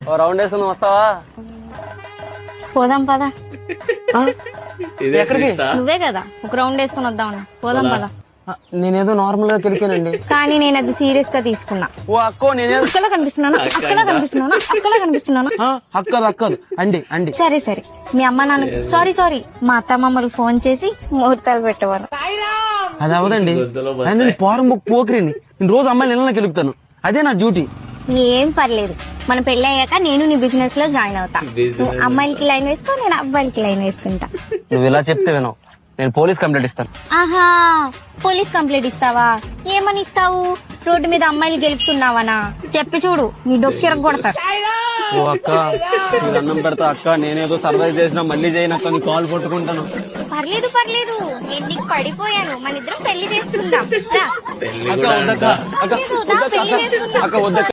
ఓ round వేసుకుని వస్తావా? పోదాం పదా. ఎక్కడికి? నువ్వే కదా ఒక రౌండ్ వేసుకుని వద్దామన్నా. పోదాం పదా. నేనేదో నార్మల్ గా కెలికానండి. కానీ నేను అది సీరియస్ గా తీసుకున్నా. ఓ అక్కో నేనేదో అక్కలా కనిపిస్తున్నానా? అక్కలా కనిపిస్తున్నానా? అక్కలా కనిపిస్తున్నానా? అక్కదు అండి అండి. సరే సరే, మీ అమ్మ నాన్న సారీ మా అత్తమ్మమ్మలు ఫోన్ చేసి ముహూర్తాలు పెట్టేవారు. అది అవదండి, నేను పోరం పోకిరిని. నేను రోజు అమ్మాయిలు నెలలకు కెలుకుతాను, అదే నా డ్యూటీ. ఏం పర్లేదు, మన పెళ్లి అయ్యాక నేను నీ బిజినెస్ లో జాయిన్ అవుతా. నువ్వు అమ్మాయిలకి లైన్ వేసుకో, నేను అబ్బాయిలకి లైన్ వేసుకుంటా. నువ్వు ఇలా చెప్తే వినవు, నేను పోలీస్ కంప్లైంట్ ఇస్తాను. ఆహా, పోలీస్ కంప్లైంట్ ఇస్తావా? ఏమని ఇస్తావు? రోడ్డు మీద అమ్మాయిలు గెలుపుతున్నావనా? చెప్పి చూడు, నీ డొక్కిర కొడతా. ఓ అక్క, నీకు అన్నం పెడతా అక్క. నేనేదో సర్వైవ్ చేసినా మళ్ళీ చేయనక్క, నీ కాల్ పట్టుకుంటాను. పర్లేదు, నేను నీకు పడిపోయాను. మన ఇద్దరం పెళ్లి చేసుకుందాం. రా. అక్క వద్దక్క, అక్క వద్దక్క, అక్క వద్దక్క.